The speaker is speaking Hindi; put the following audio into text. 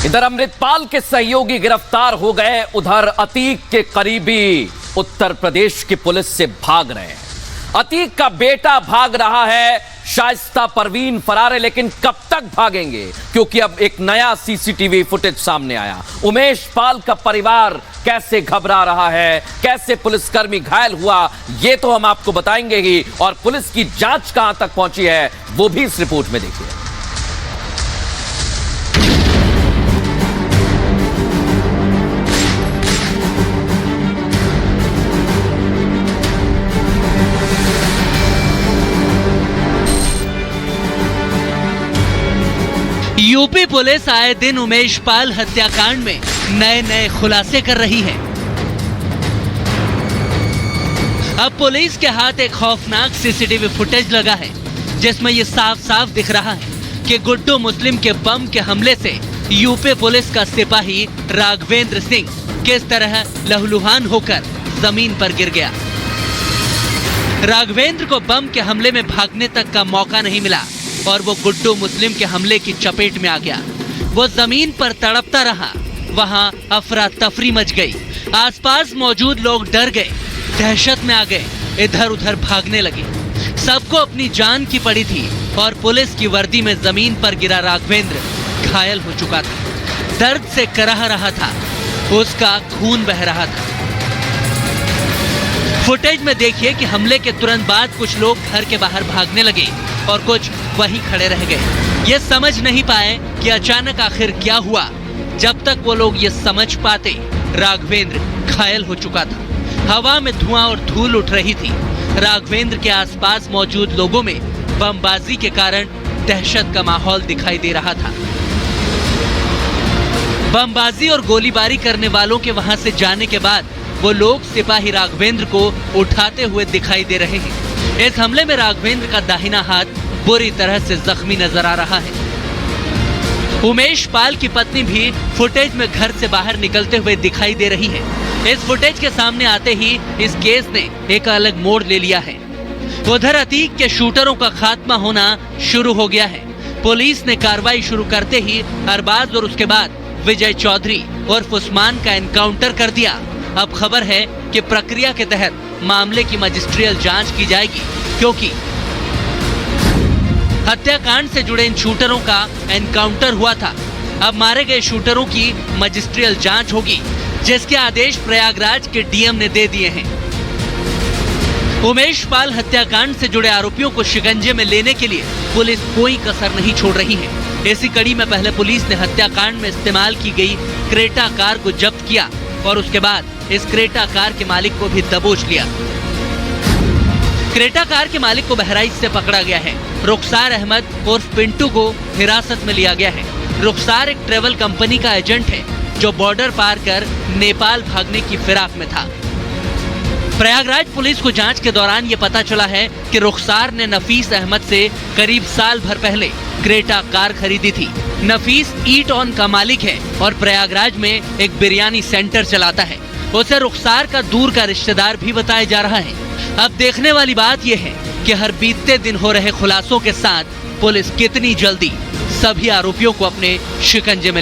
इधर अमृतपाल के सहयोगी गिरफ्तार हो गए, उधर अतीक के करीबी उत्तर प्रदेश की पुलिस से भाग रहे हैं। अतीक का बेटा भाग रहा है, शाइस्ता परवीन फरार है, लेकिन कब तक भागेंगे? क्योंकि अब एक नया सीसीटीवी फुटेज सामने आया। उमेश पाल का परिवार कैसे घबरा रहा है, कैसे पुलिसकर्मी घायल हुआ, ये तो हम आपको बताएंगे ही, और पुलिस की जांच कहां तक पहुंची है वो भी इस रिपोर्ट में देखिए। यूपी पुलिस आए दिन उमेश पाल हत्याकांड में नए खुलासे कर रही है। अब पुलिस के हाथ एक खौफनाक सीसीटीवी फुटेज लगा है, जिसमें यह साफ साफ दिख रहा है कि गुड्डू मुस्लिम के बम के हमले से यूपी पुलिस का सिपाही राघवेंद्र सिंह किस तरह लहूलुहान होकर जमीन पर गिर गया। राघवेंद्र को बम के हमले में भागने तक का मौका नहीं मिला और वो गुड्डू मुस्लिम के हमले की चपेट में आ गया। वो जमीन पर तड़पता रहा। वहां अफरा तफरी मच गई। आसपास मौजूद लोग डर गए, दहशत में आ गए, इधर उधर भागने लगे। सबको अपनी जान की पड़ी थी और पुलिस की वर्दी में जमीन पर गिरा राघवेंद्र घायल हो चुका था। दर्द से कराह रहा था, उसका खून बह रहा था। फुटेज में देखिए कि हमले के तुरंत बाद कुछ लोग घर के बाहर भागने लगे और कुछ वहीं खड़े रह गए। ये समझ नहीं पाए कि अचानक आखिर क्या हुआ। जब तक वो लोग ये समझ पाते, राघवेंद्र घायल हो चुका था। हवा में धुआं और धूल उठ रही थी। राघवेंद्र के आसपास मौजूद लोगों में बमबाजी के कारण दहशत का माहौल दिखाई दे रहा था। बमबाजी और गोलीबारी करने वालों के वहां से जाने के बाद वो लोग सिपाही राघवेंद्र को उठाते हुए दिखाई दे रहे हैं। इस हमले में राघवेंद्र का दाहिना हाथ बुरी तरह से जख्मी नजर आ रहा है। उमेश पाल की पत्नी भी फुटेज में घर से बाहर निकलते हुए दिखाई दे रही है। इस फुटेज के सामने आते ही इस केस ने एक अलग मोड़ ले लिया है। उधर अतीक के शूटरों का खात्मा होना शुरू हो गया है। पुलिस ने कार्रवाई शुरू करते ही अरबाज और उसके बाद विजय चौधरी उर्फ उस्मान का एनकाउंटर कर दिया। अब खबर है कि प्रक्रिया के तहत मामले की मजिस्ट्रियल जांच की जाएगी, क्योंकि हत्याकांड से जुड़े इन शूटरों का एनकाउंटर हुआ था। अब मारे गए शूटरों की मजिस्ट्रियल जांच होगी, जिसके आदेश प्रयागराज के डीएम ने दे दिए हैं। उमेश पाल हत्याकांड से जुड़े आरोपियों को शिकंजे में लेने के लिए पुलिस कोई कसर नहीं छोड़ रही है। इसी कड़ी में पहले पुलिस ने हत्याकांड में इस्तेमाल की गई क्रेटा कार को जब्त किया और उसके बाद इस क्रेटा कार के मालिक को भी दबोच लिया। क्रेटा कार के मालिक को बहराइच से पकड़ा गया है। रुखसार अहमद उर्फ पिंटू को हिरासत में लिया गया है। रुखसार एक ट्रेवल कंपनी का एजेंट है जो बॉर्डर पार कर नेपाल भागने की फिराक में था। प्रयागराज पुलिस को जांच के दौरान ये पता चला है कि रुखसार ने नफीस अहमद से करीब साल भर पहले क्रेटा कार खरीदी थी। नफीस ईट ऑन का मालिक है और प्रयागराज में एक बिरयानी सेंटर चलाता है। उसे रुखसार का दूर का रिश्तेदार भी बताया जा रहा है। अब देखने वाली बात यह है कि हर बीतते दिन हो रहे खुलासों के साथ पुलिस कितनी जल्दी सभी आरोपियों को अपने शिकंजे में ले